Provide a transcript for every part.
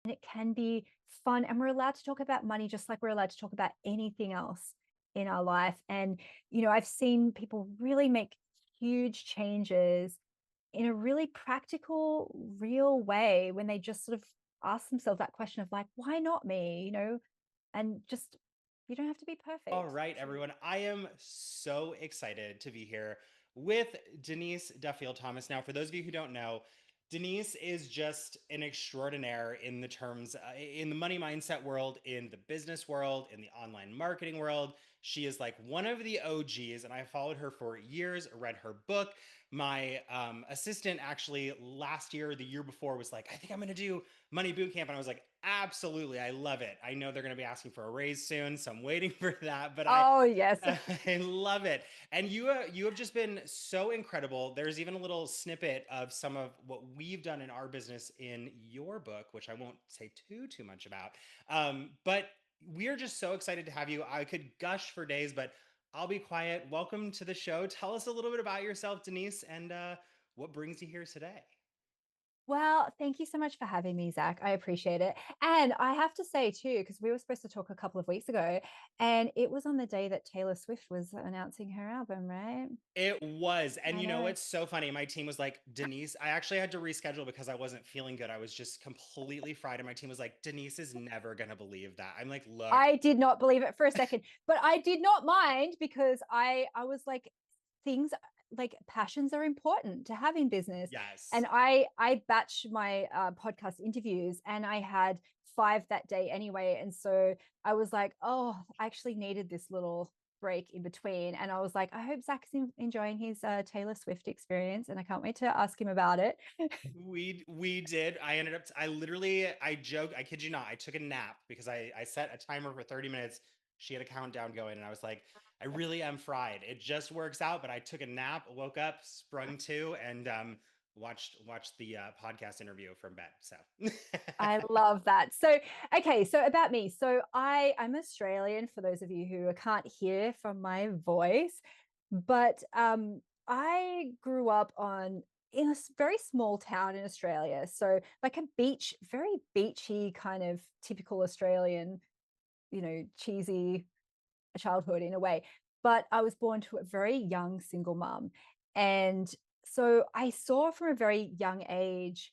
and it can be fun. And we're allowed to talk about money just like we're allowed to talk about anything else in our life. And, I've seen people really make huge changes in a really practical, real way when they just sort of ask themselves that question of like, why not me? And just, you don't have to be All perfect. right, everyone. I am so excited to be here with Denise Duffield-Thomas. Now, for those of you who don't know, Denise is just an extraordinaire in the terms in the money mindset world, in the business world, in the online marketing world. She is like one of the OGs, and I followed her for years, read her book. My assistant actually last year, or the year before, was like, I think I'm going to do Money Bootcamp. And I was like, absolutely, I love it. I know they're going to be asking for a raise soon, so I'm waiting for that. But I, Oh, yes. I love it. And you have just been so incredible. There's even a little snippet of some of what we've done in our business in your book, which I won't say too much about. But we are just so excited to have you. I could gush for days, but I'll be quiet. Welcome to the show. Tell us a little bit about yourself, Denise, and what brings you here today. Well, thank you so much for having me, Zach. I appreciate it. And I have to say, too, because we were supposed to talk a couple of weeks ago, and it was on the day that Taylor Swift was announcing her album, right? It was. And I you know, know. it's so funny. My team was like, Denise, I actually had to reschedule because I wasn't feeling good. I was just completely fried. And my team was like, Denise is never going to believe that. I'm like, look, I did not believe it for a second, but I did not mind because I was like, things like passions are important to have in business. yes. And I batched my podcast interviews, and I had 5 that day anyway. And so I was like, oh, I actually needed this little break in between. And I was like, I hope Zach's enjoying his Taylor Swift experience, and I can't wait to ask him about it. We did. I ended up I literally I joke, I kid you not, I took a nap because I set a timer for 30 minutes. She had a countdown going and I was like, I really am fried. It just works out, but I took a nap, woke up, sprung to, and watched the podcast interview from bed. So I love that. So, okay, so about me. So, I'm Australian for those of you who can't hear from my voice, but I grew up on in a very small town in Australia. So, like a beach, very beachy kind of typical Australian, cheesy childhood in a way. But I was born to a very young single mum, and so I saw from a very young age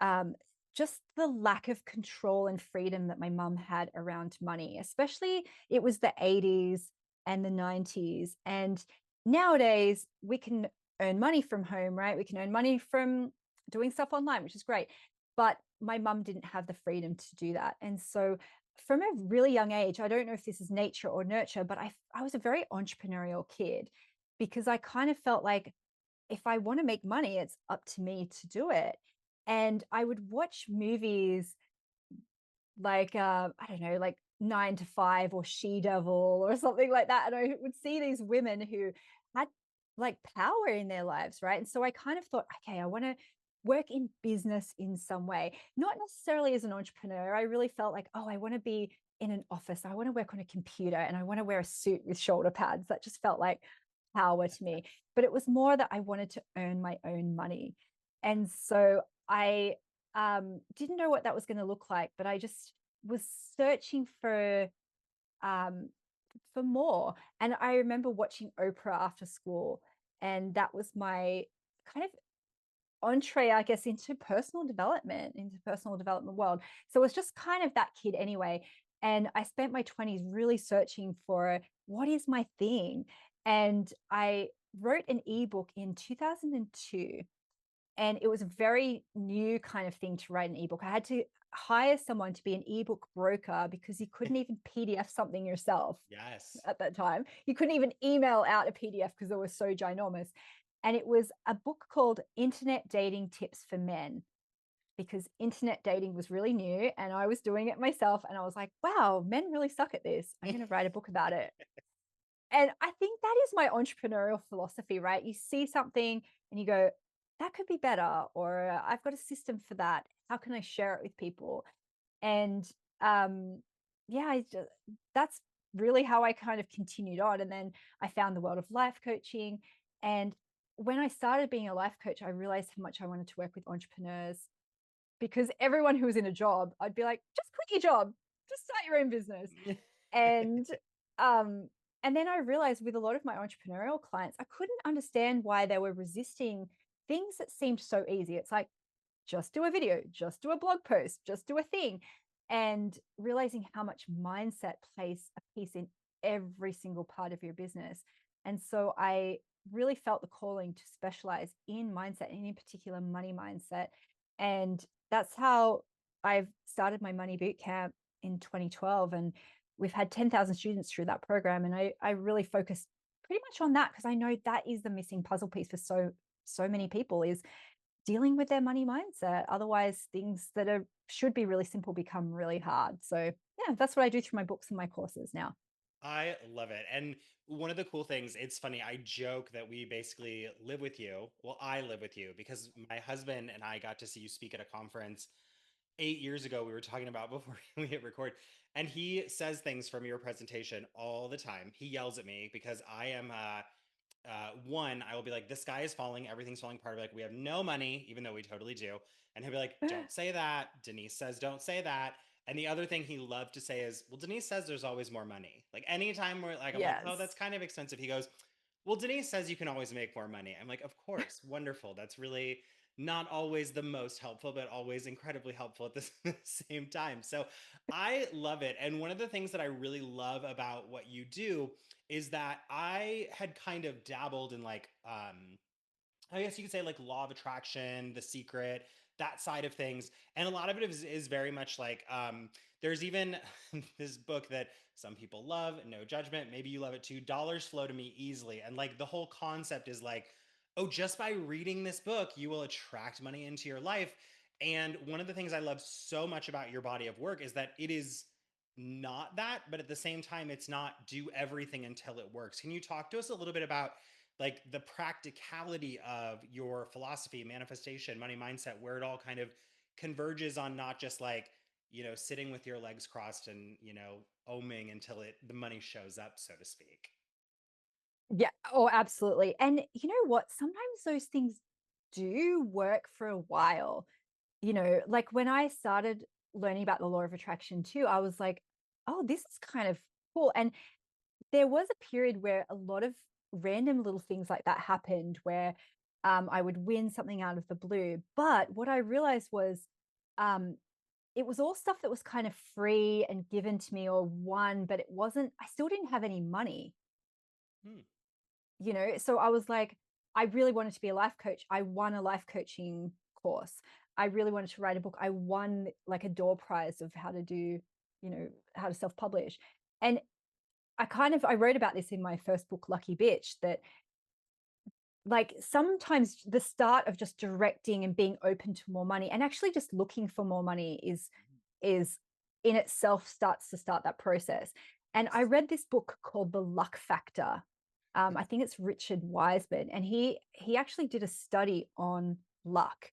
um, just the lack of control and freedom that my mum had around money, especially it was the 80s and the 90s. And nowadays we can earn money from home, right? We can earn money from doing stuff online, which is great. But my mum didn't have the freedom to do that. And so from a really young age, I don't know if this is nature or nurture, but I was a very entrepreneurial kid because I kind of felt like if I want to make money, it's up to me to do it. And I would watch movies like I don't know, like 9 to 5 or She Devil or something like that. And I would see these women who had like power in their lives, right? And so I kind of thought, okay, I want to work in business in some way, not necessarily as an entrepreneur. I really felt like, oh, I want to be in an office. I want to work on a computer and I want to wear a suit with shoulder pads. That just felt like power to me. But it was more that I wanted to earn my own money. And so I didn't know what that was going to look like, but I just was searching um, for more. And I remember watching Oprah after school, and that was my kind of entree, I guess, into personal development world. So it was just kind of that kid anyway. And I spent my 20s really searching for what is my thing. And I wrote an ebook in 2002, and it was a very new kind of thing to write an ebook. I had to hire someone to be an ebook broker because you couldn't even PDF something yourself yes. at that time. You couldn't even email out a PDF because they were so ginormous. And it was a book called Internet Dating Tips for Men, because internet dating was really new and I was doing it myself. And I was like, wow, men really suck at this. I'm going to write a book about it. And I think that is my entrepreneurial philosophy, right? You see something and you go, that could be better, or I've got a system for that. How can I share it with people? And yeah, that's really how I kind of continued on. And then I found the world of life coaching. And when I started being a life coach, I realized how much I wanted to work with entrepreneurs because everyone who was in a job, I'd be like, just quit your job, just start your own business. And um, and then I realized with a lot of my entrepreneurial clients, I couldn't understand why they were resisting things that seemed so easy. It's like, just do a video, just do a blog post, just do a thing. And realizing how much mindset plays a piece in every single part of your business. And so I really felt the calling to specialize in mindset and in particular money mindset. And that's how I've started my Money Bootcamp in 2012. And we've had 10,000 students through that program. And I really focus pretty much on that because I know that is the missing puzzle piece for so many people, is dealing with their money mindset. Otherwise, things that should be really simple become really hard. So yeah, that's what I do through my books and my courses now. I love it. And one of the cool things, it's funny, I joke that we basically live with you. Well, I live with you because my husband and I got to see you speak at a conference 8 years ago. We were talking about before we hit record. And he says things from your presentation all the time. He yells at me because I am one, I will be like, the sky is falling, everything's falling apart. Like, we have no money, even though we totally do. And he'll be like, don't say that. Denise says, don't say that. And the other thing he loved to say is, well, Denise says there's always more money. Like, anytime we're like, I'm like, oh, Yes. that's kind of expensive. He goes, well, Denise says you can always make more money. I'm like, of course, wonderful. That's really not always the most helpful, but always incredibly helpful at the same time. So I love it. And one of the things that I really love about what you do is that I had kind of dabbled in like I guess you could say like law of attraction, the secret, that side of things. And a lot of it is very much like there's even this book that some people love, no judgment. Maybe you love it too. Dollars flow to me easily. And like the whole concept is like, oh, just by reading this book, you will attract money into your life. And one of the things I love so much about your body of work is that it is not that, but at the same time, it's not do everything until it works. Can you talk to us a little bit about like the practicality of your philosophy, manifestation, money mindset, where it all kind of converges on not just like, sitting with your legs crossed and, oming until the money shows up, so to speak. Yeah. Oh, absolutely. And you know what? Sometimes those things do work for a while. Like when I started learning about the law of attraction too, I was like, oh, this is kind of cool. And there was a period where a lot of random little things like that happened where I would win something out of the blue. But what I realized was um, it was all stuff that was kind of free and given to me or won, but it wasn't, I still didn't have any money. Hmm. So I was like, I really wanted to be a life coach. I won a life coaching course. I really wanted to write a book. I won like a door prize of how to do, how to self-publish. And I wrote about this in my first book, Lucky Bitch, that like sometimes the start of just directing and being open to more money and actually just looking for more money is in itself starts to start that process. And I read this book called The Luck Factor. I think it's Richard Wiseman, and he actually did a study on luck.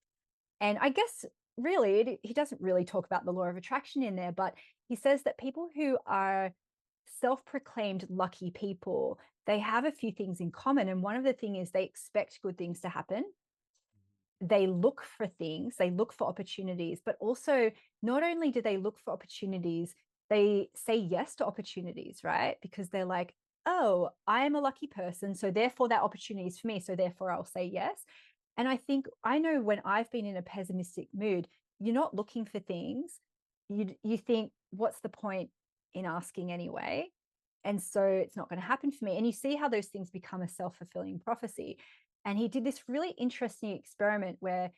And I guess really he doesn't really talk about the law of attraction in there, but he says that people who are self-proclaimed lucky people, they have a few things in common. And one of the things is they expect good things to happen. They look for things, they look for opportunities, but also not only do they look for opportunities, they say yes to opportunities, right? Because they're like, oh, I am a lucky person. So therefore that opportunity is for me. So therefore I'll say yes. And I know when I've been in a pessimistic mood, you're not looking for things. You think, what's the point in asking anyway? And so it's not going to happen for me. And you see how those things become a self-fulfilling prophecy. And he did this really interesting experiment where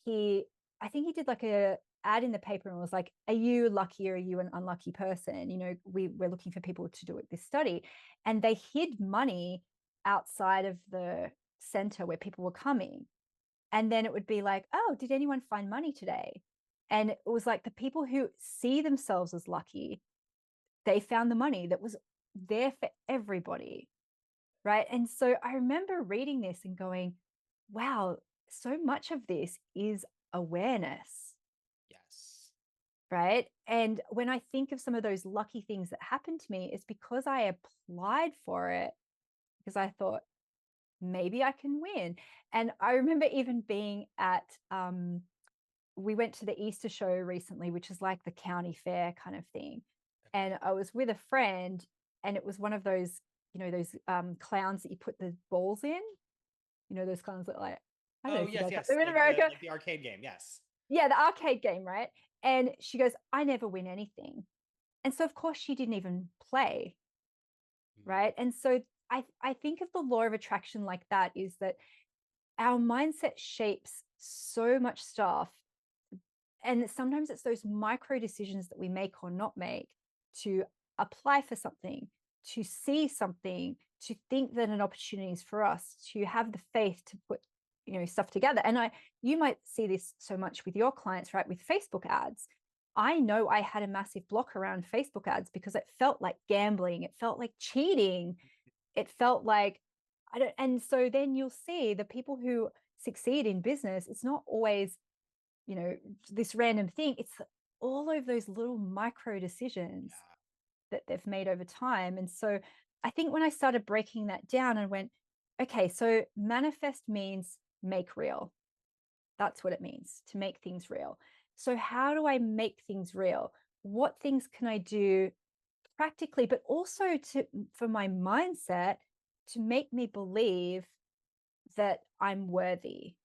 I think he did like a ad in the paper and was like, are you lucky or are you an unlucky person? We're looking for people to do this study. And they hid money outside of the center where people were coming. And then it would be like, oh, did anyone find money today? And it was like the people who see themselves as lucky, they found the money that was there for everybody. Right. And so I remember reading this and going, wow, so much of this is awareness. Yes. Right. And when I think of some of those lucky things that happened to me, it's because I applied for it because I thought maybe I can win. And I remember even being at we went to the Easter show recently, which is like the county fair kind of thing. And I was with a friend, and it was one of those, those clowns that you put the balls in, those clowns that like, I don't know Oh, if you yes, guys have yes. them in America. Like the arcade game. Yes. Yeah, the arcade game, right? And she goes, I never win anything. And so, of course, she didn't even play, Mhm. right? And so I think of the law of attraction like that, is that our mindset shapes so much stuff. And sometimes it's those micro decisions that we make or not make to apply for something, to see something, to think that an opportunity is for us, to have the faith to put, stuff together. And you might see this so much with your clients, right? With Facebook ads. I know I had a massive block around Facebook ads because it felt like gambling. It felt like cheating. It felt like I don't, and so then you'll see the people who succeed in business, it's not always, you know, this random thing. It's all of those little micro decisions Yeah. that they've made over time. And so I think when I started breaking that down and went, okay, so manifest means make real. That's what it means, to make things real. So how do I make things real? What things can I do practically, but also for my mindset to make me believe that I'm worthy,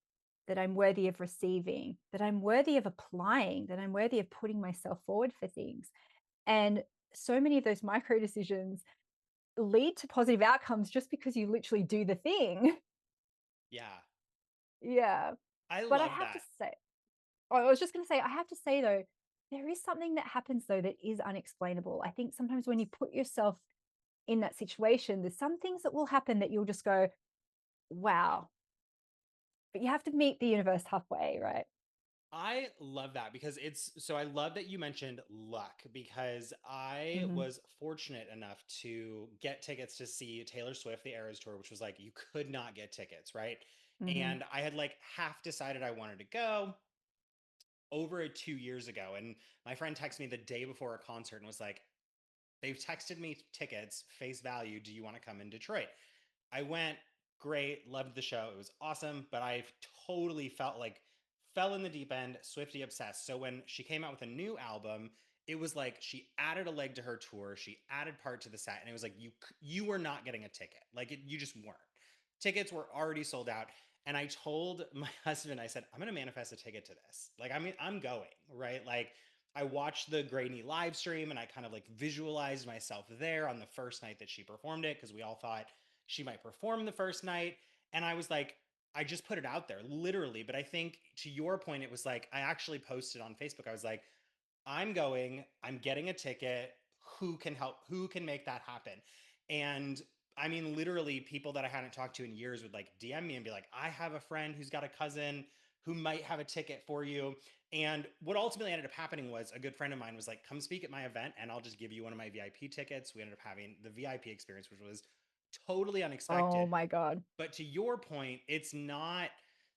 that I'm worthy of receiving, that I'm worthy of applying, that I'm worthy of putting myself forward for things. And so many of those micro decisions lead to positive outcomes just because you literally do the thing. Yeah. Yeah. I But I love have to that. say, I was just going to say, I have to say though, there is something that happens though that is unexplainable. I think sometimes when you put yourself in that situation, there's some things that will happen that you'll just go, wow. But you have to meet the universe halfway, right? I love that because I love that you mentioned luck because I Hmm. was fortunate enough to get tickets to see Taylor Swift, the Eras Tour, which was like, you could not get tickets, right? Hmm. And I had like half decided I wanted to go over 2 years ago. And my friend texted me the day before a concert and was like, they've texted me tickets, face value. Do you want to come in Detroit? I went, great, loved the show. It was awesome, but I totally felt like fell in the deep end, Swifty obsessed. So when she came out with a new album, it was like she added a leg to her tour. She added part to the set, and it was like you were not getting a ticket. Like you just weren't. Tickets were already sold out. And I told my husband, I said, I'm gonna manifest a ticket to this. Like, I mean, I'm going, right? Like, I watched the Grainy live stream and I kind of like visualized myself there on the first night that she performed it because we all thought she might perform the first night. And I was like, I just put it out there literally. But I think to your point, it was like, I actually posted on Facebook. I was like, I'm going, I'm getting a ticket. Who can help? Who can make that happen? And I mean, literally, people that I hadn't talked to in years would like DM me and be like, I have a friend who's got a cousin who might have a ticket for you. And what ultimately ended up happening was a good friend of mine was like, come speak at my event and I'll just give you one of my VIP tickets. We ended up having the VIP experience, which was totally Oh unexpected. my God. But to your point, it's not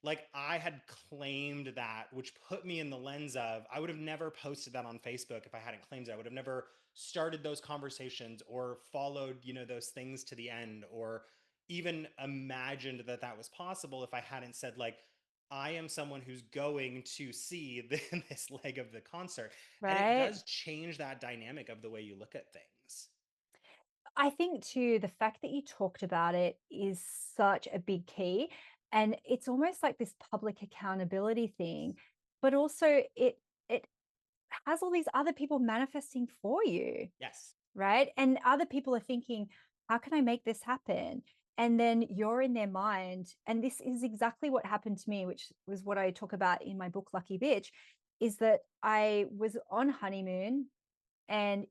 like I had claimed that, which put me in the lens of I would have never posted that on Facebook if I hadn't claimed it. I would have never started those conversations or followed, those things to the end or even imagined that that was possible if I hadn't said like I am someone who's going to see this leg of the concert. And it Right. does change that dynamic of the way you look at things. I think too, the fact that you talked about it is such a big key. And it's almost like this public accountability thing, but also it has all these other people manifesting for you, Yes. right? And other people are thinking, how can I make this happen? And then you're in their mind. And this is exactly what happened to me, which was what I talk about in my book, Lucky Bitch, is that I was on honeymoon, and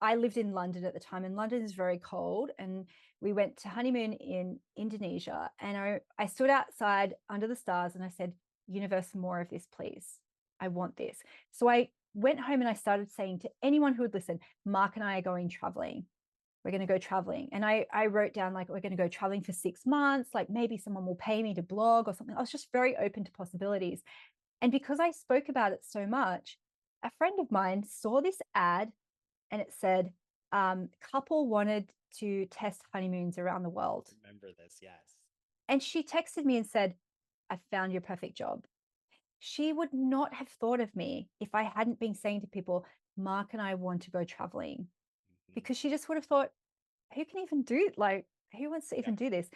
I lived in London at the time, and London is very cold. And we went to honeymoon in Indonesia, and I stood outside under the stars and I said, universe, more of this, please. I want this. So I went home and I started saying to anyone who would listen, Mark and I are going traveling. We're going to go traveling. And I wrote down, like, we're going to go traveling for 6 months. Like, maybe someone will pay me to blog or something. I was just very open to possibilities. And because I spoke about it so much, a friend of mine saw this ad, and it said, couple wanted to test honeymoons around the world. Remember this. Yes. And she texted me and said, I found your perfect job. she would not have thought of me if I hadn't been saying to people, Mark and I want to go traveling, Mhm. because she just would have thought, who can even do, like, who wants to Yep. even do this?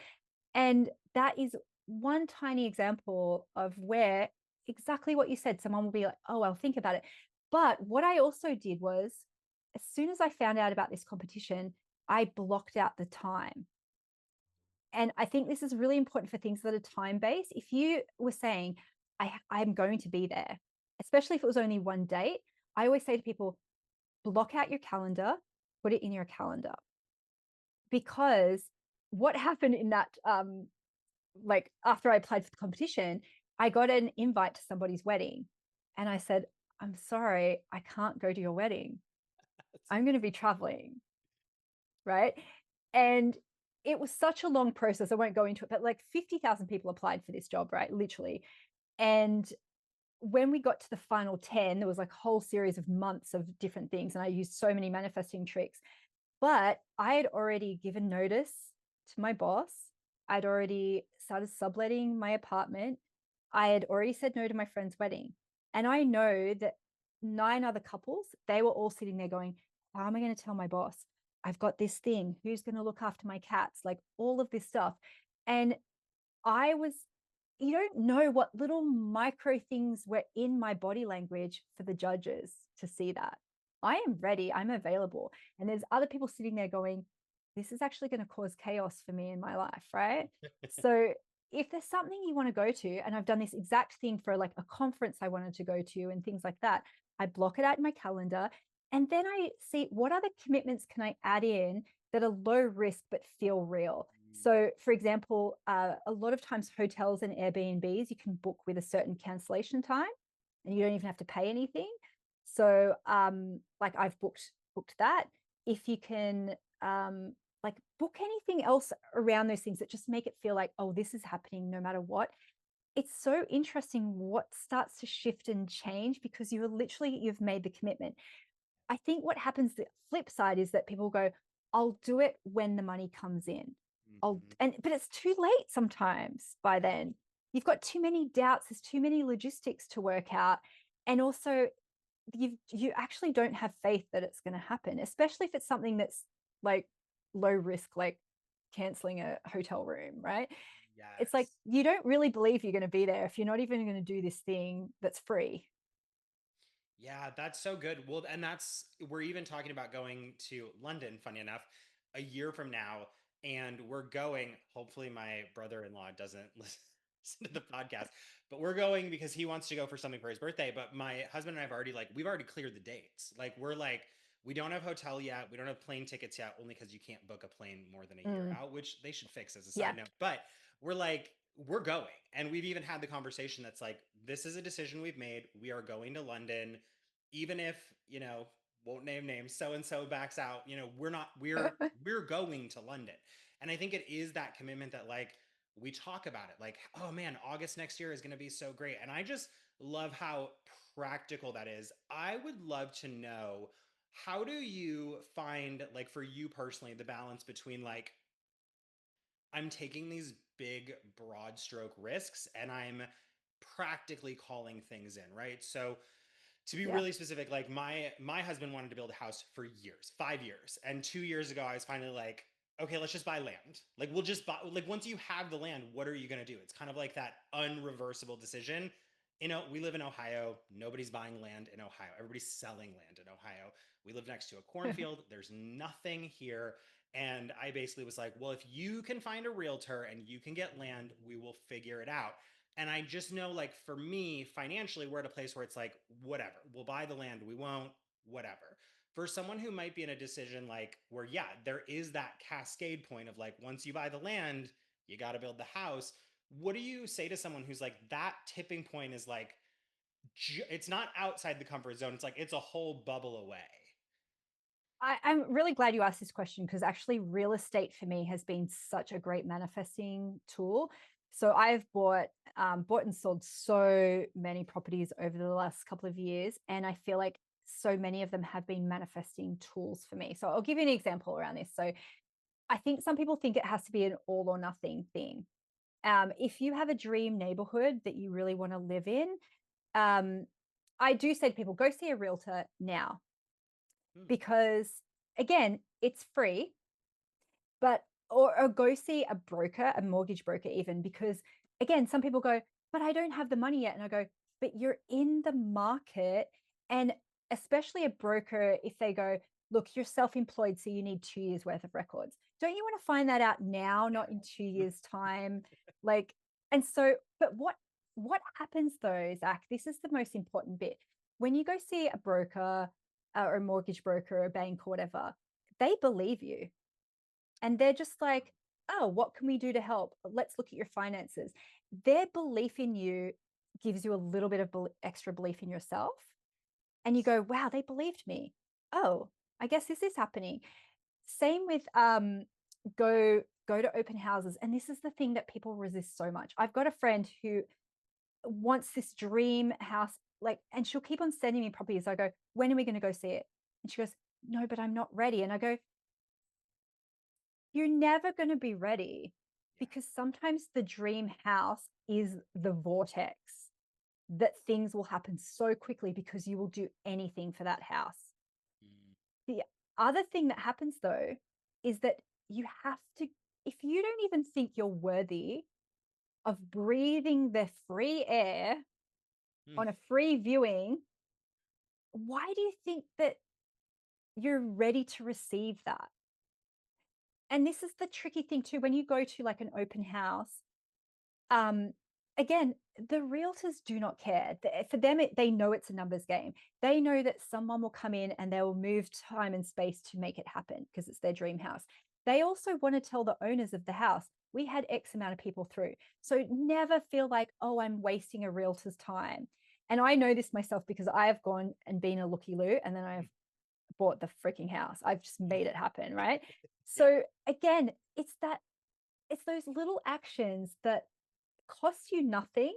And that is one tiny example of where exactly what you said, someone will be like, oh, I'll think about it. But what I also did was, as soon as I found out about this competition, I blocked out the time. And I think this is really important for things that are time based. If you were saying, I'm going to be there, especially if it was only one date, I always say to people, block out your calendar, put it in your calendar. Because what happened in that, like after I applied for the competition, I got an invite to somebody's wedding. And I said, I'm sorry, I can't go to your wedding. I'm going to be traveling. Right. And it was such a long process. I won't go into it, but like 50,000 people applied for this job, right? Literally. And when we got to the final 10, there was like a whole series of months of different things. And I used so many manifesting tricks. But I had already given notice to my boss. I'd already started subletting my apartment. I had already said no to my friend's wedding. And I know that 9 other couples, they were all sitting there going, how am I going to tell my boss? I've got this thing. Who's going to look after my cats? Like all of this stuff. And I was, you don't know what little micro things were in my body language for the judges to see that. I am ready, I'm available. And there's other people sitting there going, this is actually going to cause chaos for me in my life, right? So if there's something you want to go to, and I've done this exact thing for like a conference I wanted to go to and things like that, I block it out in my calendar. And then I see what other commitments can I add in that are low risk but feel real. Mm. So, for example, a lot of times hotels and Airbnbs, you can book with a certain cancellation time and you don't even have to pay anything. So, like I've booked that. If you can, like book anything else around those things that just make it feel like, oh, this is happening no matter what. It's so interesting what starts to shift and change because you've made the commitment. I think what happens, the flip side is that people go, I'll do it when the money comes in. Mhm. But it's too late sometimes by Yeah. then. You've got too many doubts, there's too many logistics to work out. And also you actually don't have faith that it's going to happen, especially if it's something that's like low risk, like canceling a hotel room, right? It's like Yes. you don't really believe you're going to be there if you're not even going to do this thing that's free. Yeah, that's so good. Well, and that's, we're even talking about going to London, funny enough, a year from now. And we're going, hopefully, my brother in law doesn't listen to the podcast, but we're going because he wants to go for something for his birthday. But my husband and I have already, like, we've already cleared the dates. Like, we're like, we don't have hotel yet. We don't have plane tickets yet, only because you can't book a plane more than a year Mm, out, which they should fix as a yeah. side note. But we're like, we're going. And we've even had the conversation that's like, this is a decision we've made. We are going to London, even if, won't name names, so and so backs out, we're not, we're going to London. And I think it is that commitment that, like, we talk about it like, oh man, August next year is going to be so great. And I just love how practical that is. I would love to know, how do you find, like, for you personally, the balance between, like, I'm taking these big broad stroke risks and I'm practically calling things in, right? So to be Yeah. really specific, like, my husband wanted to build a house for years, 5 years, and 2 years ago I was finally like, okay, let's just buy land. Like, we'll just buy, like, once you have the land, what are you going to do? It's kind of like that unreversible decision. We live in Ohio. Nobody's buying land in Ohio. Everybody's selling land in Ohio. We live next to a cornfield. There's nothing here. And I basically was like, well, if you can find a realtor and you can get land, we will figure it out. And I just know, like, for me, financially, we're at a place where it's like, whatever, we'll buy the land, we won't, whatever. For someone who might be in a decision like where, yeah, there is that cascade point of, like, once you buy the land, you got to build the house. What do you say to someone who's like, that tipping point is like, it's not outside the comfort zone, it's like, it's a whole bubble away? I'm really glad you asked this question because actually, real estate for me has been such a great manifesting tool. So I've bought and sold so many properties over the last couple of years, and I feel like so many of them have been manifesting tools for me. So I'll give you an example around this. So I think some people think it has to be an all or nothing thing. If you have a dream neighborhood that you really want to live in, I do say to people, go see a realtor now, Mm. because again, it's free, but or go see a broker, a mortgage broker even, because again, some people go, but I don't have the money yet. And I go, but you're in the market. And especially a broker, if they go, look, you're self-employed, so you need 2 years worth of records. Don't you want to find that out now, not in 2 years' time? Like, and so, but what happens though, Zach? This is the most important bit. When you go see a broker or a mortgage broker or a bank or whatever, they believe you. And they're just like, oh, what can we do to help? Let's look at your finances. Their belief in you gives you a little bit of extra belief in yourself. And you go, wow, they believed me. Oh, I guess this is happening. Same with go to open houses. And this is the thing that people resist so much. I've got a friend who wants this dream house, like, and she'll keep on sending me properties. I go, when are we going to go see it? And she goes, no, but I'm not ready. And I go, you're never going to be ready, because sometimes the dream house is the vortex that things will happen so quickly because you will do anything for that house. Mm. The other thing that happens though is that you have to, if you don't even think you're worthy of breathing the free air Mm. on a free viewing, why do you think that you're ready to receive that? And this is the tricky thing too, when you go to like an open house, um, again, the realtors do not care. For them, they know it's a numbers game. They know that someone will come in and they will move time and space to make it happen because it's their dream house. They also want to tell the owners of the house, we had X amount of people through. So never feel like, oh, I'm wasting a realtor's time. And I know this myself because I have gone and been a looky-loo, and then I've bought the freaking house. I've just made it happen, right? Yeah. So again, it's those little actions that cost you nothing,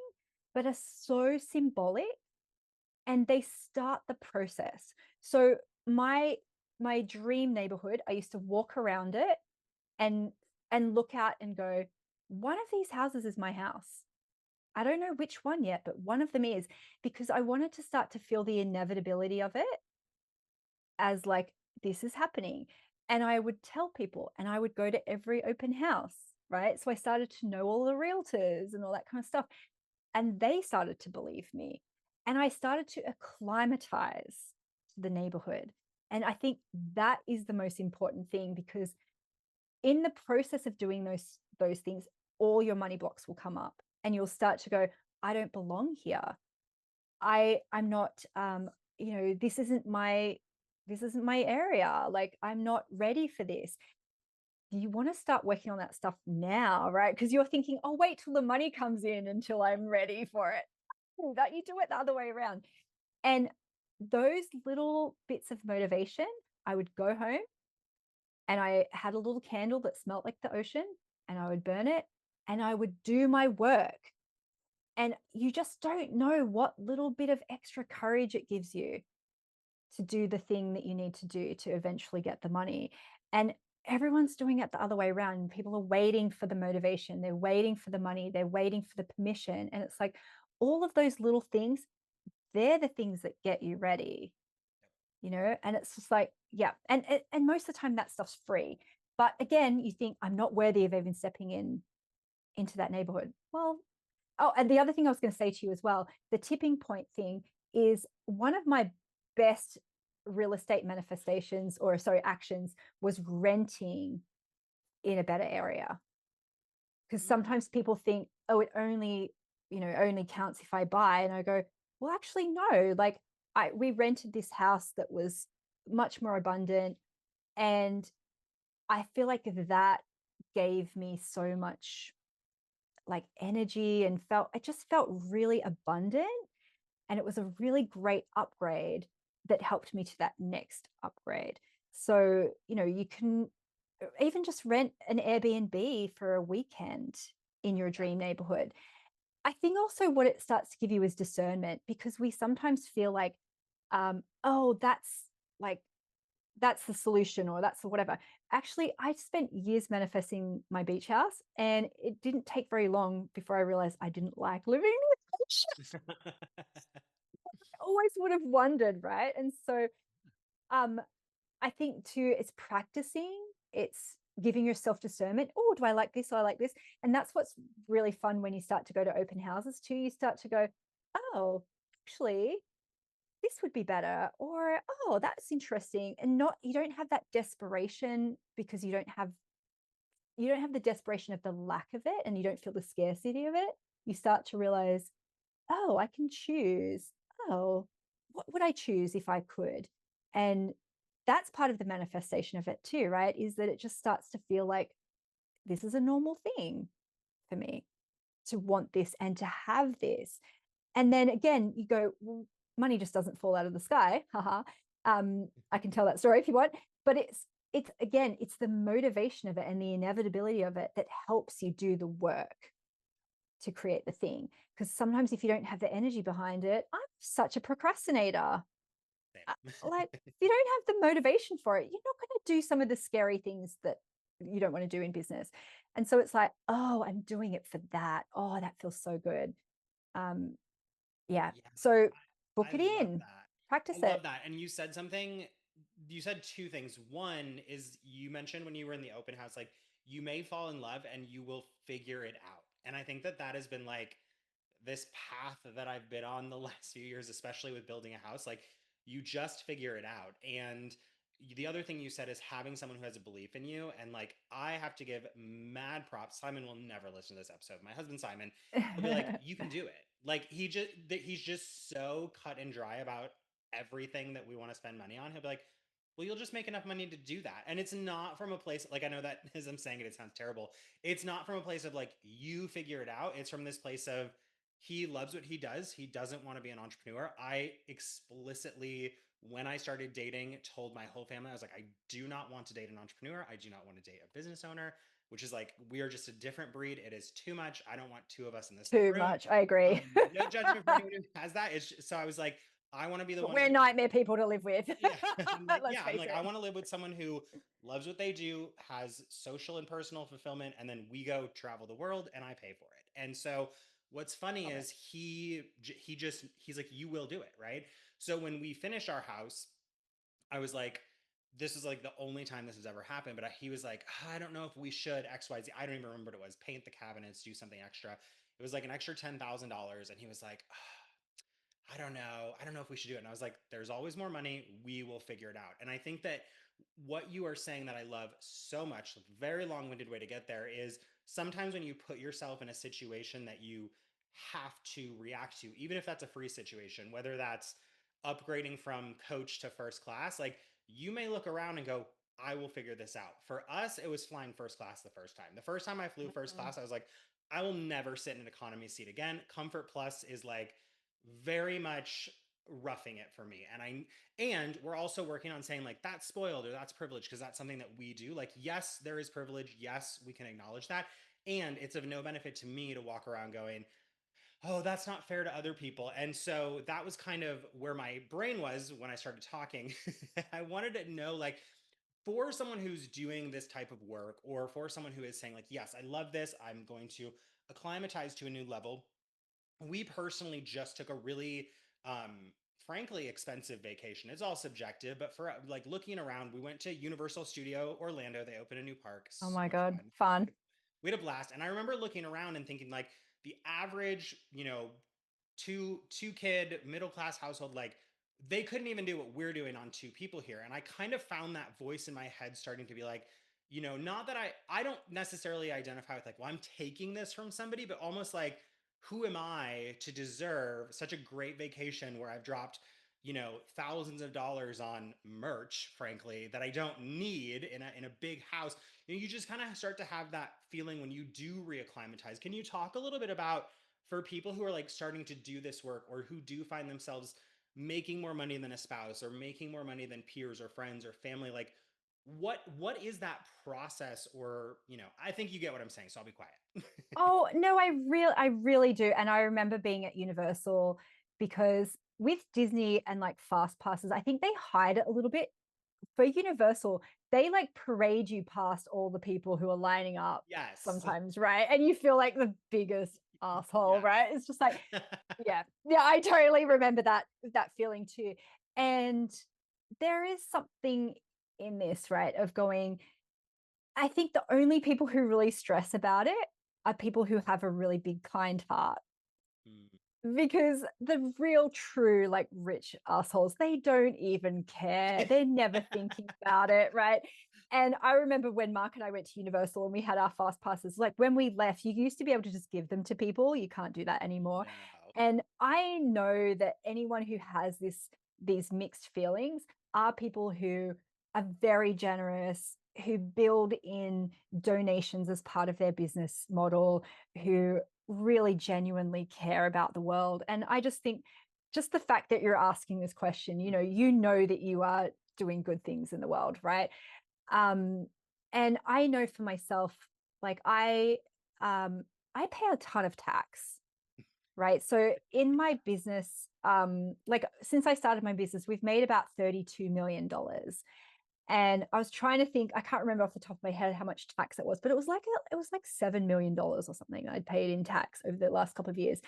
but are so symbolic, and they start the process. So my dream neighborhood, I used to walk around it and look out and go, one of these houses is my house. I don't know which one yet, but one of them is, because I wanted to start to feel the inevitability of it as like, this is happening. And I would tell people, and I would go to every open house, right? So I started to know all the realtors and all that kind of stuff. And they started to believe me. And I started to acclimatize to the neighborhood. And I think that is the most important thing, because in the process of doing those things, all your money blocks will come up and you'll start to go, I don't belong here. I'm not this isn't my area. Like, I'm not ready for this. You want to start working on that stuff now, right? Because you're thinking, oh, wait till the money comes in until I'm ready for it. That you do it the other way around. And those little bits of motivation, I would go home and I had a little candle that smelled like the ocean, and I would burn it and I would do my work. And you just don't know what little bit of extra courage it gives you to do the thing that you need to do to eventually get the money. And everyone's doing it the other way around. People are waiting for the motivation, they're waiting for the money, they're waiting for the permission. And it's like all of those little things, they're the things that get you ready, and it's just like, yeah. And most of the time that stuff's free. But again, you think, I'm not worthy of even stepping into that neighborhood. Well, oh, and the other thing I was going to say to you as well, the tipping point thing is one of my best real estate manifestations, or sorry, actions, was renting in a better area. Because Mm. sometimes people think, oh, it only counts if I buy. And I go, well, actually, no. Like, we rented this house that was much more abundant. And I feel like that gave me so much like energy, and it just felt really abundant. And it was a really great upgrade that helped me to that next upgrade. So, you can even just rent an Airbnb for a weekend in your dream neighborhood. I think also what it starts to give you is discernment, because we sometimes feel like, oh, that's the solution, or that's the whatever. Actually, I spent years manifesting my beach house, and it didn't take very long before I realized I didn't like living Always would have wondered, right? And so um I think too, it's practicing, it's giving yourself discernment. Oh, do I like this? Oh, I like this. And that's what's really fun when you start to go to open houses too. You start to go, oh, actually, this would be better. Or, oh, that's interesting. And not, you don't have that desperation because you don't have the desperation of the lack of it and you don't feel the scarcity of it. You start to realize, oh, I can choose. Oh, what would I choose if I could? And that's part of the manifestation of it too, right? Is that it just starts to feel like this is a normal thing for me to want this and to have this. And then again, you go, well, money just doesn't fall out of the sky. Haha. I can tell that story if you want, but it's again, it's the motivation of it and the inevitability of it that helps you do the work to create the thing. Because sometimes if you don't have the energy behind it, I'm such a procrastinator. Like, if you don't have the motivation for it, you're not going to do some of the scary things that you don't want to do in business. And so it's like, oh, I'm doing it for that. Oh, that feels so good. Um, yeah. Yeah, So I book it love in, that. I practice love it. that. And you said something, you said two things. One is you mentioned when you were in the open house, like you may fall in love and you will figure it out. And I think that that has been like this path that I've been on the last few years, especially with building a house. Like you just figure it out. And the other thing you said is having someone who has a belief in you. And like, I have to give mad props. Simon will never listen to this episode. My husband, Simon, he'll be like, you can do it. Like he's just so cut and dry about everything that we want to spend money on. He'll be like, well, you'll just make enough money to do that. And it's not from a place like, I know that as I'm saying it, it sounds terrible. It's not from a place of like, you figure it out. It's from this place of, he loves what he does. He doesn't want to be an entrepreneur. I explicitly, when I started dating, told my whole family, I was like, I do not want to date an entrepreneur. I do not want to date a business owner, which is like, we are just a different breed. It is too much. I don't want two of us in the same Too room. much. I agree. No judgment for anyone who has that. So I was like, I want to be the But one we're who, nightmare people to live with. yeah, I'm like, Let's yeah, I'm face like, I it. want to live with someone who loves what they do, has social and personal fulfillment, and then we go travel the world and I pay for it. And so what's funny Love it. is he's like, you will do it, right? So when we finished our house, I was like, this is like the only time this has ever happened. But he was like, I don't know if we should XYZ. I don't even remember what it was. Paint the cabinets, do something extra. It was like an extra $10,000, and he was like, I don't know. I don't know if we should do it. And I was like, there's always more money. We will figure it out. And I think that what you are saying that I love so much, very long winded way to get there, is sometimes when you put yourself in a situation that you have to react to, even if that's a free situation, whether that's upgrading from coach to first class, like you may look around and go, I will figure this out. For us, it was flying first class the first time. The first time I flew first Mm. class, I was like, I will never sit in an economy seat again. Comfort Plus is like very much roughing it for me. And we're also working on saying like that's spoiled or that's privilege because that's something that we do. Like, yes, there is privilege. Yes, we can acknowledge that. And it's of no benefit to me to walk around going, oh, that's not fair to other people. And so that was kind of where my brain was when I started talking. I wanted to know, like, for someone who's doing this type of work, or for someone who is saying, like, yes, I love this, I'm going to acclimatize to a new level. We personally just took a really, frankly, expensive vacation. It's all subjective, but for like looking around, we went to Universal Studio Orlando. They opened a new park. Oh So my much God. fun. Fun. We had a blast. And I remember looking around and thinking, like, the average, two kid middle class household, like they couldn't even do what we're doing on two people here. And I kind of found that voice in my head starting to be like, not that I don't necessarily identify with like, well, I'm taking this from somebody, but almost like, who am I to deserve such a great vacation where I've dropped, thousands of dollars on merch, frankly, that I don't need in a big house. You just kind of start to have that feeling when you do reacclimatize. Can you talk a little bit about, for people who are like starting to do this work, or who do find themselves making more money than a spouse or making more money than peers or friends or family, like what is that process? Or I think you get what I'm saying, so I'll be quiet. Oh, no, I really do. And I remember being at Universal because with Disney and like fast passes, I think they hide it a little bit. For Universal, they like parade you past all the people who are lining up Yes. sometimes, right? And you feel like the biggest asshole, Yes. right? It's just like, yeah, I totally remember that feeling too. And there is something in this, right, of going, I think the only people who really stress about it are people who have a really big, kind heart. Mm. Because the real true like rich assholes, they don't even care. They're never thinking about it, right? And I remember when Mark and I went to Universal and we had our fast passes, like when we left, you used to be able to just give them to people. You can't do that anymore. No. And I know that anyone who has these mixed feelings are people who are very generous, who build in donations as part of their business model, who really genuinely care about the world. And I just think just the fact that you're asking this question, you know that you are doing good things in the world, right? And I know for myself, like I pay a ton of tax, right? So in my business, like since I started my business, we've made about $32 million. And I was trying to think, I can't remember off the top of my head how much tax it was, but it was like $7 million or something I'd paid in tax over the last couple of years.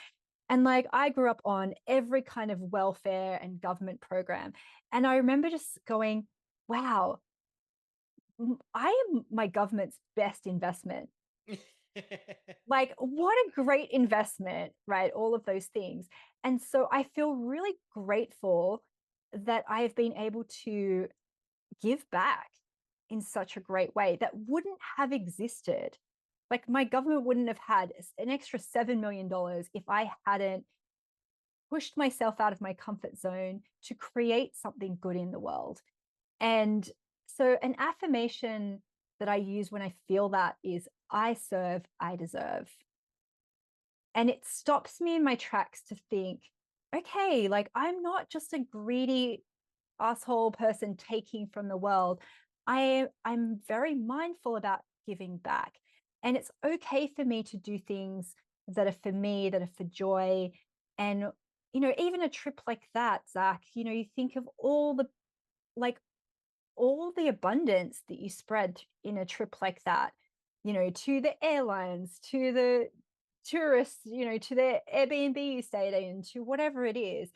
And like I grew up on every kind of welfare and government program. And I remember just going, wow, I am my government's best investment. Like, what a great investment, right? All of those things. And so I feel really grateful that I've been able to give back in such a great way that wouldn't have existed. Like my government wouldn't have had an extra $7 million if I hadn't pushed myself out of my comfort zone to create something good in the world. And so an affirmation that I use when I feel that is I serve, I deserve. And it stops me in my tracks to think, okay, like I'm not just a greedy asshole person taking from the world. I'm very mindful about giving back. And it's okay for me to do things that are for me, that are for joy. And, even a trip like that, Zach, you think of like all the abundance that you spread in a trip like that, to the airlines, to the tourists, to the Airbnb you stayed in, to whatever it is.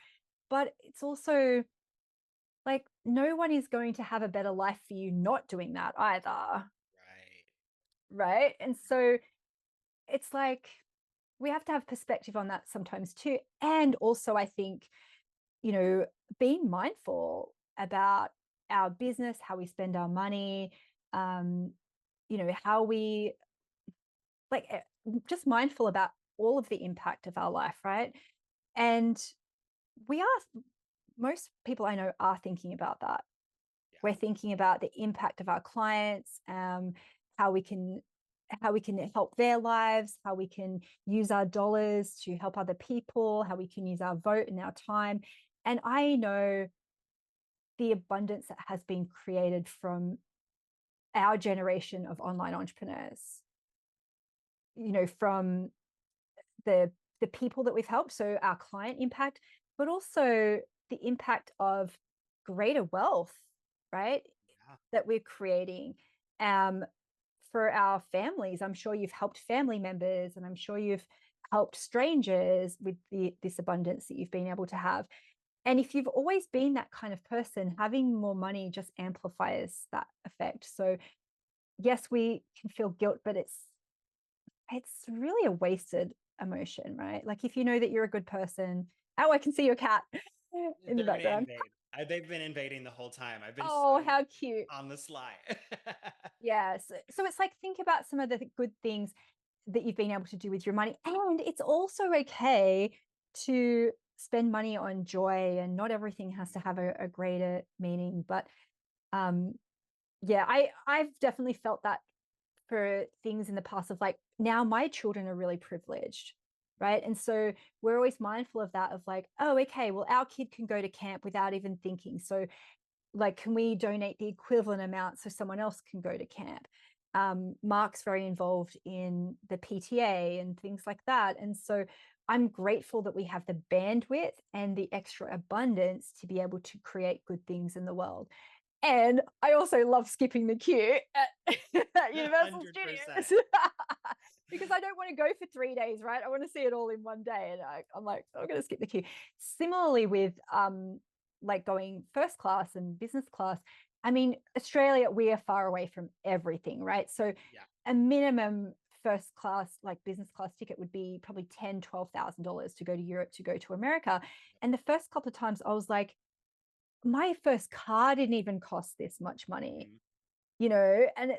But it's also like no one is going to have a better life for you not doing that either. Right. Right. And so it's like we have to have perspective on that sometimes too. And also, I think, being mindful about our business, how we spend our money, um, how we like just mindful about all of the impact of our life, right? And we are, most people I know are thinking about that. Yeah. We're thinking about the impact of our clients, how we can help their lives, how we can use our dollars to help other people, how we can use our vote and our time. And I know the abundance that has been created from our generation of online entrepreneurs, from the people that we've helped, so our client impact, but also the impact of greater wealth, right? Yeah. That we're creating um, for our families. I'm sure you've helped family members, and I'm sure you've helped strangers with this abundance that you've been able to have. And if you've always been that kind of person, having more money just amplifies that effect. So yes, we can feel guilt, but it's really a wasted emotion, right? Like if you know that you're a good person. Oh, I can see your cat in the They're gonna background. invade. They've been invading the whole time. I've been Oh, sewing how cute. on the sly. Yeah. So it's like think about some of the good things that you've been able to do with your money. And it's also okay to spend money on joy, and not everything has to have a greater meaning. But um yeah, I've definitely felt that for things in the past of like now my children are really privileged, right? And so we're always mindful of that, of like, oh, okay, well, our kid can go to camp without even thinking. So like, can we donate the equivalent amount so someone else can go to camp? Mark's very involved in the PTA and things like that. And so I'm grateful that we have the bandwidth and the extra abundance to be able to create good things in the world. And I also love skipping the queue at, at Universal 100%. Studios. because I don't want to go for 3 days, right? I want to see it all in one day. And I'm like, I'm going to skip the queue. Similarly with like going first class and business class. I mean, Australia, we are far away from everything, right? So Yeah. a minimum first class, like business class ticket would be probably $10,000, $12,000 to go to Europe, to go to America. And the first couple of times I was like, my first car didn't even cost this much money, Mhm. and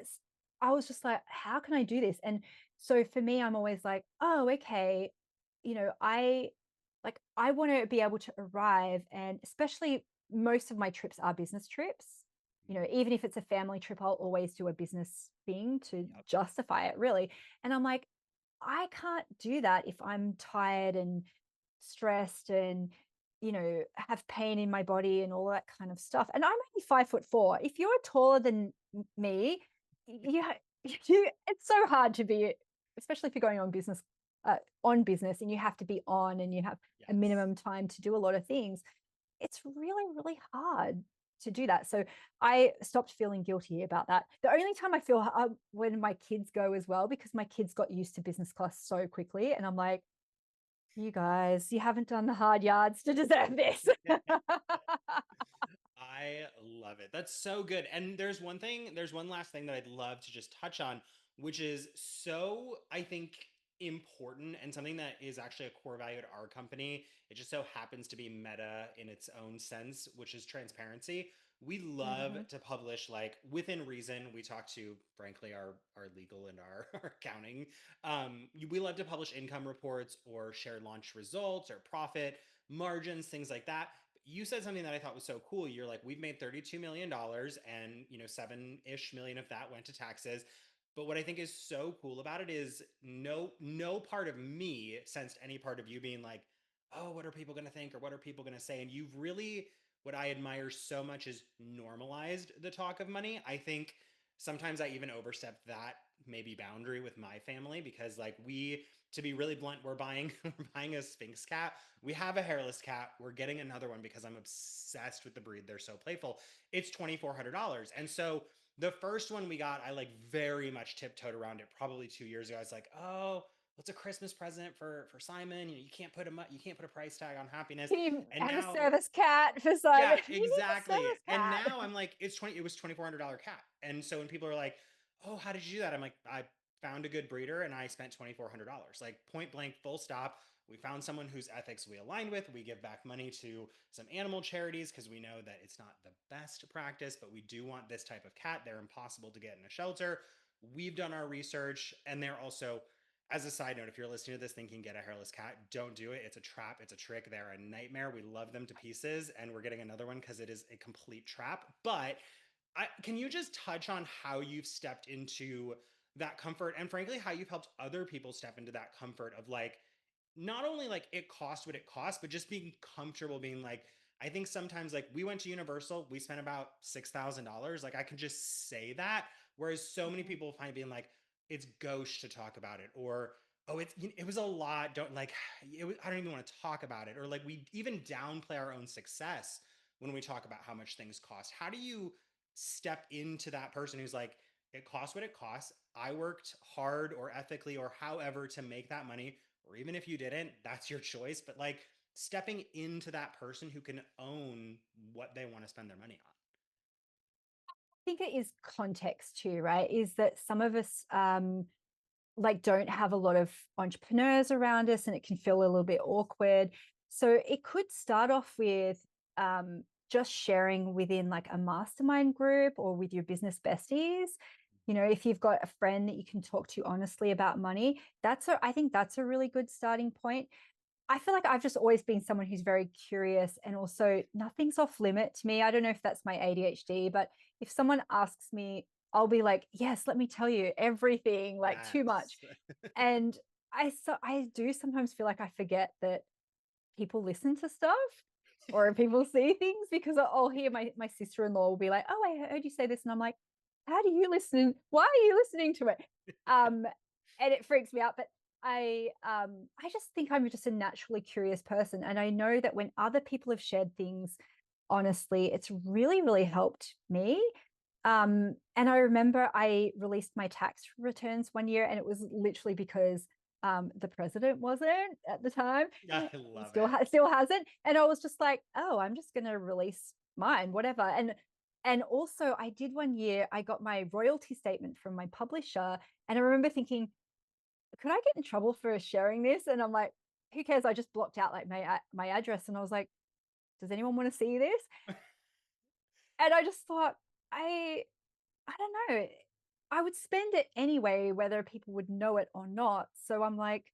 I was just like, how can I do this? And so for me, I'm always like, oh, okay, I want to be able to arrive, and especially most of my trips are business trips. Even if it's a family trip, I'll always do a business thing to Yep. justify it, really. And I'm like, I can't do that if I'm tired and stressed and have pain in my body and all that kind of stuff. And I'm only 5'4". If you're taller than me, you, it's so hard to be, especially if you're going on business, and you have to be on, and you have a Yes. minimum time to do a lot of things. It's really, really hard to do that. So I stopped feeling guilty about that. The only time I feel when my kids go as well, because my kids got used to business class so quickly, and I'm like, you guys, you haven't done the hard yards to deserve this. I love it. That's so good. And there's one last thing that I'd love to just touch on, which is so, I think, important and something that is actually a core value at our company. It just so happens to be meta in its own sense, which is transparency. We love Mhm. to publish, like, within reason. We talk to, frankly, our legal and our accounting. We love to publish income reports or share launch results or profit margins, things like that. You said something that I thought was so cool. You're like, we've made $32 million and 7-ish million of that went to taxes. But what I think is so cool about it is no part of me sensed any part of you being like, oh, what are people going to think or what are people going to say? And you've really, what I admire so much is normalized the talk of money. I think sometimes I even overstep that maybe boundary with my family because, like, to be really blunt, we're buying we're buying a Sphinx cat. We have a hairless cat. We're getting another one because I'm obsessed with the breed. They're so playful. It's $2,400. And so the first one we got, I like very much tiptoed around it probably 2 years ago. I was like, oh, what's a Christmas present for Simon? You can't put a price tag on happiness. Can you And have a now, service cat for yeah, Simon? You need a exactly. service And cat. now I'm like, it was $2,400 cat. And so when people are like, oh, how did you do that? I'm like, I found a good breeder and I spent $2,400. Like, point blank, full stop. We found someone whose ethics we aligned with. We give back money to some animal charities because we know that it's not the best practice, but we do want this type of cat. They're impossible to get in a shelter. We've done our research, and they're also, as a side note, if you're listening to this thinking get a hairless cat, don't do it. It's a trap. It's a trick. They're a nightmare. We love them to pieces, and we're getting another one because it is a complete trap. But can you just touch on how you've stepped into that comfort and, frankly, how you've helped other people step into that comfort of, like, not only like it costs what it costs, but just being comfortable being like, I think sometimes, like, we went to Universal, we spent about $6,000. Like, I can just say that. Whereas so many people find being like, it's gauche to talk about it, or, oh, it was a lot. Don't like, I don't even want to talk about it. Or, like, we even downplay our own success when we talk about how much things cost. How do you step into that person who's like, it costs what it costs. I worked hard or ethically or however to make that money, or even if you didn't, that's your choice. But, like, stepping into that person who can own what they want to spend their money on. I think it is context too, right? Is that some of us like don't have a lot of entrepreneurs around us, and it can feel a little bit awkward. So it could start off with just sharing within like a mastermind group or with your business besties. If you've got a friend that you can talk to honestly about money, I think that's a really good starting point. I feel like I've just always been someone who's very curious, and also nothing's off limit to me. I don't know if that's my ADHD, but if someone asks me, I'll be like, yes, let me tell you everything, like too much. Yes. And I do sometimes feel like I forget that people listen to stuff, or people see things, because I'll hear my sister-in-law will be like, oh, I heard you say this. And I'm like, how do you listen? Why are you listening to it? Um, and it freaks me out. But I just think I'm just a naturally curious person. And I know that when other people have shared things honestly, it's really, really helped me. And I remember I released my tax returns one year, and it was literally because the president wasn't at the time. I He love still it. still hasn't. And I was just like, oh, I'm just gonna release mine, whatever. And also I did one year, I got my royalty statement from my publisher, and I remember thinking, could I get in trouble for sharing this? And I'm like, who cares? I just blocked out like my address, and I was like, does anyone want to see this? And I just thought, I don't know. I would spend it anyway, whether people would know it or not. So I'm like,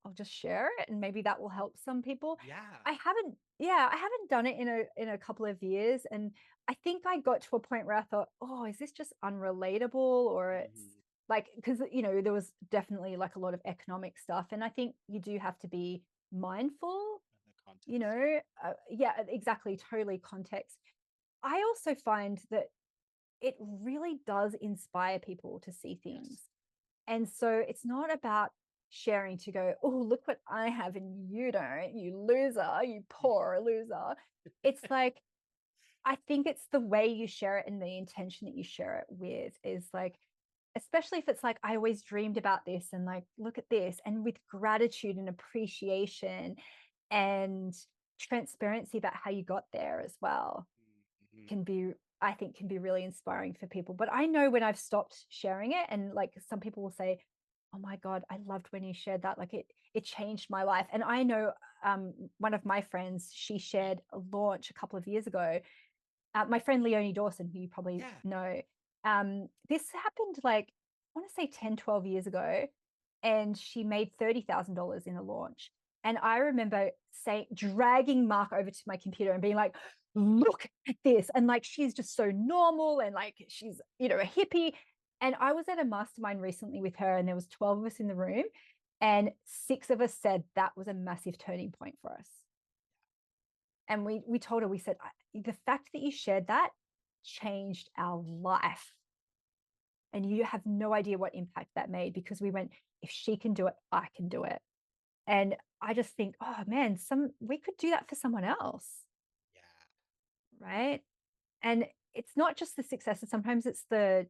I'll just share it, and maybe that will help some people. Yeah. I haven't done it in a couple of years. And I think I got to a point where I thought, oh, is this just unrelatable? Or it's Mhm. like, because there was definitely like a lot of economic stuff. And I think you do have to be mindful, The context. yeah, exactly, totally context. I also find that it really does inspire people to see things. Yes. And so it's not about sharing to go, oh, look what I have and you don't, you loser, you poor loser. It's like, I think it's the way you share it and the intention that you share it with is like, especially if it's like, I always dreamed about this and like, look at this, and with gratitude and appreciation and transparency about how you got there as well Mhm. can be, I think, can be really inspiring for people. But I know when I've stopped sharing it, and like some people will say, oh my god, I loved when you shared that, like it changed my life. And I know one of my friends, she shared a launch a couple of years ago, my friend Leonie Dawson, who you probably Yeah. know. This happened like, I want to say 10, 12 years ago, and she made $30,000 in a launch. And I remember dragging Mark over to my computer and being like, look at this. And like, she's just so normal, and like, she's, a hippie. And I was at a mastermind recently with her, and there was 12 of us in the room, and 6 of us said that was a massive turning point for us. And we told her, we said, the fact that you shared that changed our life. And you have no idea what impact that made, because we went, if she can do it, I can do it. And I just think, oh man, we could do that for someone else, Yeah. right? And it's not just the successes, sometimes it's the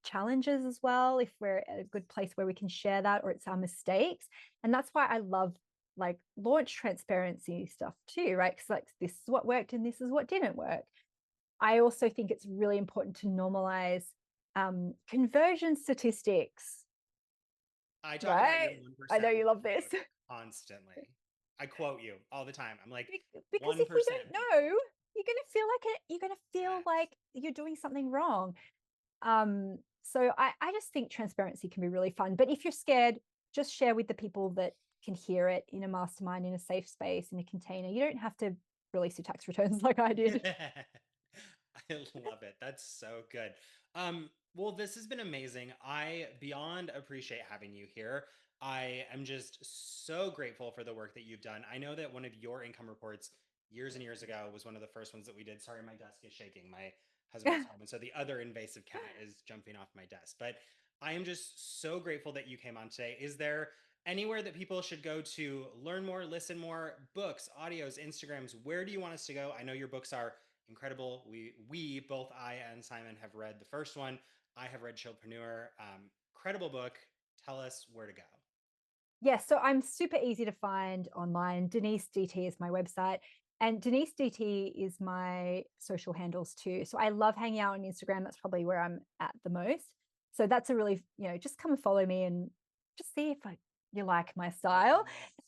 challenges as well, if we're at a good place where we can share that, or it's our mistakes. And that's why I love like launch transparency stuff too, right? Because like, this is what worked and this is what didn't work. I also think it's really important to normalize conversion statistics, I talk about your right? I know 1% you love this. quote constantly. I quote you all the time. I'm like, Because if we 1% don't know, people. you're going to feel Yes. like you're doing something wrong. So I just think transparency can be really fun. But if you're scared, just share with the people that can hear it in a mastermind, in a safe space, in a container. You don't have to release your tax returns like I did. I love it. That's so good. Well, this has been amazing. I beyond appreciate having you here. I am just so grateful for the work that you've done. I know that one of your income reports years and years ago was one of the first ones that we did. Sorry, my desk is shaking. My husband's home. And so the other invasive cat is jumping off my desk. But I am just so grateful that you came on today. Is there anywhere that people should go to learn more, listen more, books, audios, Instagrams? Where do you want us to go? I know your books are incredible. We both, I and Simon, have read the first one. I have read Chillpreneur. Incredible book. Tell us where to go. Yes, so I'm super easy to find online. Denise DT is my website, and Denise DT is my social handles too. So I love hanging out on Instagram. That's probably where I'm at the most. So that's a really, just come and follow me and just see if you like my style.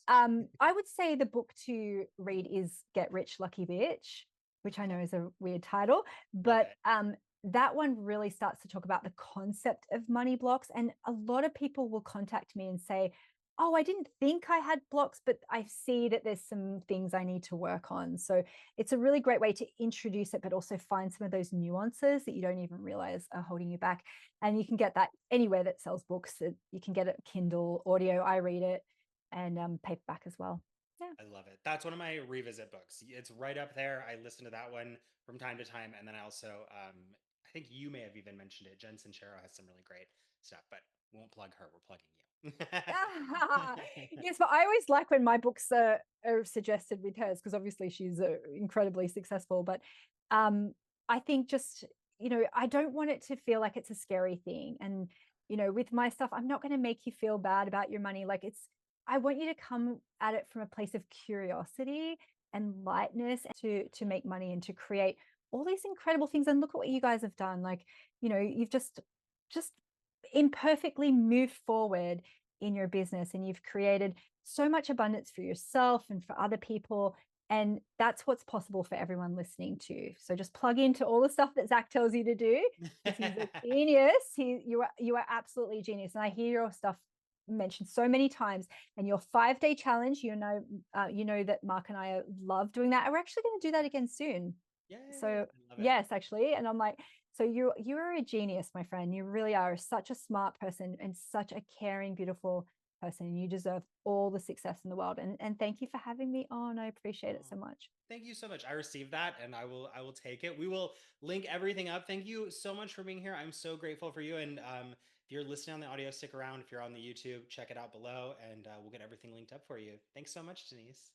Yes. I would say the book to read is Get Rich Lucky Bitch, which I Oh, know is a weird title, love but it. that one really starts to talk about the concept of money blocks. And a lot of people will contact me and say, oh, I didn't think I had blocks, but I see that there's some things I need to work on. So it's a really great way to introduce it, but also find some of those nuances that you don't even realize are holding you back. And you can get that anywhere that sells books. You can get it Kindle, audio, I read it, and paperback as well. Yeah. I love it. That's one of my revisit books. It's right up there. I listen to that one from time to time. And then I also, I think you may have even mentioned it. Jen Sincero has some really great stuff, but won't plug her. We're plugging you. Yes, but I always like when my books are suggested with hers, because obviously she's incredibly successful. But I think just I don't want it to feel like it's a scary thing. And, with my stuff, I'm not going to make you feel bad about your money. Like I want you to come at it from a place of curiosity and lightness to make money and to create all these incredible things. And look at what you guys have done. Like, you've just imperfectly moved forward in your business, and you've created so much abundance for yourself and for other people. And that's what's possible for everyone listening to. So just plug into all the stuff that Zach tells you to do, because he's a genius. You are absolutely a genius. And I hear your stuff mentioned so many times. And your 5-day challenge, that Mark and I love doing that. And we're actually going to do that again soon. Yay, So I love it. yes, actually. And I'm like, so you are a genius, my friend. You really are such a smart person and such a caring, beautiful person. And you deserve all the success in the world. And thank you for having me on. I appreciate it Oh, so much. thank you so much. I received that, and I will take it. We will link everything up. Thank you so much for being here. I'm so grateful for you. And if you're listening on the audio, stick around. If you're on the YouTube, check it out below, and we'll get everything linked up for you. Thanks so much, Denise.